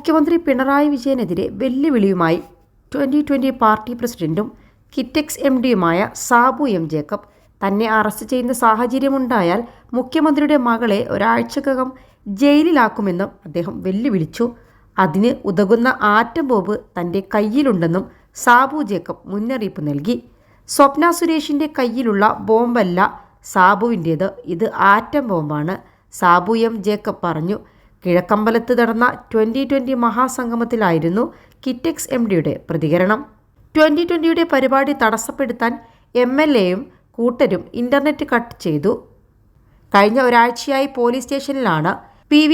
മുഖ്യമന്ത്രി പിണറായി വിജയനെതിരെ വെല്ലുവിളിയുമായി 2020 പാർട്ടി പ്രസിഡന്റും Kitex MDയുമായ Sabu M Jacob. തന്നെ അറസ്റ്റ് ചെയ്യുന്ന സാഹചര്യമുണ്ടായാൽ മുഖ്യമന്ത്രിയുടെ മകളെ ഒരാഴ്ചക്കകം ജയിലിലാക്കുമെന്നും അദ്ദേഹം വെല്ലുവിളിച്ചു. അതിന് ഉതകുന്ന ആറ്റം ബോംബ് തൻ്റെ കയ്യിലുണ്ടെന്നും സാബു ജേക്കബ് മുന്നറിയിപ്പ് നൽകി. സ്വപ്ന സുരേഷിൻ്റെ കയ്യിലുള്ള ബോംബല്ല സാബുവിൻ്റേത്, ഇത് ആറ്റം ബോംബാണ്, സാബു എം ജേക്കബ് പറഞ്ഞു. കിഴക്കമ്പലത്ത് നടന്ന 2020 മഹാസംഗമത്തിലായിരുന്നു കിറ്റെക്സ് MDയുടെ പ്രതികരണം. 2020യുടെ പരിപാടി തടസ്സപ്പെടുത്താൻ MLAയും കൂട്ടരും ഇന്റർനെറ്റ് കട്ട് ചെയ്തു. കഴിഞ്ഞ ഒരാഴ്ചയായി പോലീസ് സ്റ്റേഷനിലാണ്. PV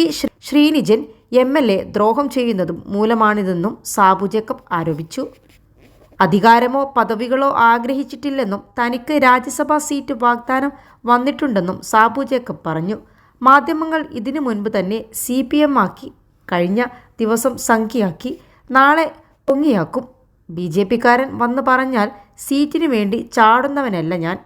ശ്രീനിജൻ MLA ദ്രോഹം ചെയ്യുന്നതും മൂലമാണിതെന്നും സാബു ജേക്കബ് ആരോപിച്ചു. അധികാരമോ പദവികളോ ആഗ്രഹിച്ചിട്ടില്ലെന്നും തനിക്ക് രാജ്യസഭാ സീറ്റ് വാഗ്ദാനം വന്നിട്ടുണ്ടെന്നും സാബു ജേക്കബ് പറഞ്ഞു. മാധ്യമങ്ങൾ ഇതിനു മുൻപ് തന്നെ CPM ആക്കി, കഴിഞ്ഞ ദിവസം സംഖ്യയാക്കി, നാളെ പൊങ്ങിയാക്കും. BJPക്കാരൻ വന്ന് പറഞ്ഞാൽ സീറ്റിനു വേണ്ടി ചാടുന്നവനല്ല ഞാൻ.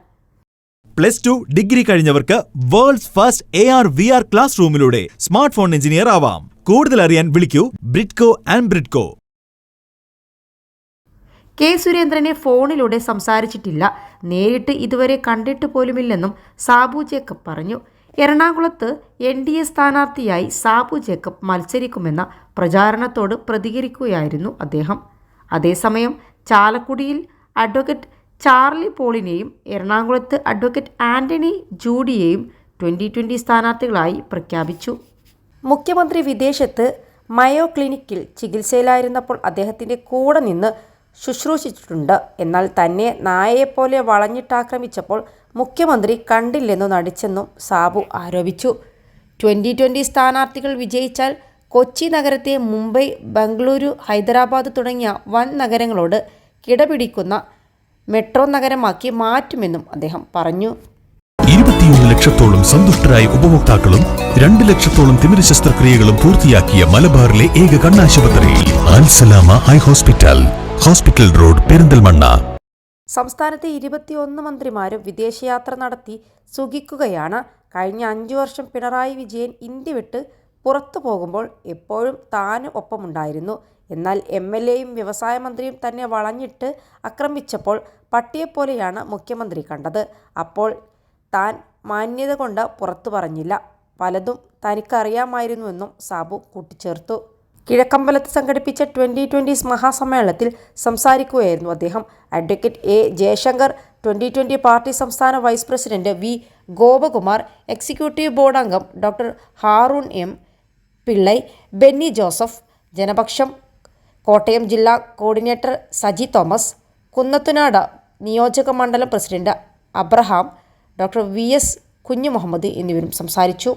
+2 ഡിഗ്രി കഴിഞ്ഞവർക്ക് വേൾഡ്സ് ഫസ്റ്റ് AR/VR ക്ലാസ് റൂമിലൂടെ സ്മാർട്ട് ഫോൺ എഞ്ചിനീയർ ആവാം. കൂടുതൽ അറിയാൻ വിളിക്കൂ ബ്രിഡ്കോ ആൻഡ് ബ്രിഡ്കോ. K. സുരേന്ദ്രനെ ഫോണിലൂടെ സംസാരിച്ചിട്ടില്ല, നേരിട്ട് ഇതുവരെ കണ്ടിട്ട് പോലുമില്ലെന്നും സാബു ജേക്കബ് പറഞ്ഞു. എറണാകുളത്ത് NDA സ്ഥാനാർത്ഥിയായി സാബു ജേക്കബ് മത്സരിക്കുമെന്ന പ്രചാരണത്തോട് പ്രതികരിക്കുകയായിരുന്നു അദ്ദേഹം. അതേസമയം ചാലക്കുടിയിൽ അഡ്വക്കേറ്റ് ചാർലി പോളിനെയും എറണാകുളത്ത് അഡ്വക്കേറ്റ് ആന്റണി ജൂഡിയെയും 2020 സ്ഥാനാർത്ഥികളായി പ്രഖ്യാപിച്ചു. മുഖ്യമന്ത്രി വിദേശത്ത് മയോ ക്ലിനിക്കിൽ ചികിത്സയിലായിരുന്നപ്പോൾ അദ്ദേഹത്തിൻ്റെ കൂടെ നിന്ന് ശുശ്രൂഷിച്ചിട്ടുണ്ട്. എന്നാൽ തന്നെ നായയെപ്പോലെ വളഞ്ഞിട്ടാക്രമിച്ചപ്പോൾ മുഖ്യമന്ത്രി കണ്ടില്ലെന്നു നടിച്ചെന്നും സാബു ആരോപിച്ചു. 2020 സ്ഥാനാർത്ഥികൾ വിജയിച്ചാൽ കൊച്ചി നഗരത്തെ മുംബൈ, ബംഗളൂരു, ഹൈദരാബാദ് തുടങ്ങിയ വൻ നഗരങ്ങളോട് കിടപിടിക്കുന്ന മെട്രോ നഗരമാക്കി മാറ്റുമെന്നും അദ്ദേഹം പറഞ്ഞു. 21 ലക്ഷത്തോളം സന്തുഷ്ടരായ ഉപഭോക്താക്കളും 2 ലക്ഷത്തോളം തിമിര ശസ്ത്രക്രിയകളും പൂർത്തിയാക്കിയ മലബാറിലെ ഏക കണ്ണാശുപത്രി Al Salama high hospital, hospital road, Perinthalmanna. സംസ്ഥാനത്തെ 21 മന്ത്രിമാരും വിദേശയാത്ര നടത്തി സുഖിക്കുകയാണ്. കഴിഞ്ഞ 5 വർഷം പിണറായി വിജയൻ ഇന്ത്യ വിട്ട് പുറത്തു പോകുമ്പോൾ എപ്പോഴും താനും ഒപ്പമുണ്ടായിരുന്നു. എന്നാൽ MLAയും വ്യവസായ മന്ത്രിയും തന്നെ വളഞ്ഞിട്ട് ആക്രമിച്ചപ്പോൾ പട്ടിയെപ്പോലെയാണ് മുഖ്യമന്ത്രി കണ്ടത്. അപ്പോൾ താൻ മാന്യത കൊണ്ട് പുറത്തു പറഞ്ഞില്ല, പലതും തനിക്കറിയാമായിരുന്നുവെന്നും സാബു കൂട്ടിച്ചേർത്തു. കിഴക്കമ്പലത്ത് സംഘടിപ്പിച്ച 2020 മഹാസമ്മേളനത്തിൽ സംസാരിക്കുകയായിരുന്നു അദ്ദേഹം. Advocate A. ജയശങ്കർ, 2020 പാർട്ടി സംസ്ഥാന vice president V. Gopakumar, executive board അംഗം ഡോക്ടർ ഹാറൂൺ M. പിള്ളൈ, ബെന്നി ജോസഫ്, ജനപക്ഷം കോട്ടയം ജില്ലാ കോർഡിനേറ്റർ സജി തോമസ്, കുന്നത്തുനാട് നിയോജക മണ്ഡലം president Abraham, doctor VS Kunjumuhammed എന്നിവരും സംസാരിച്ചു.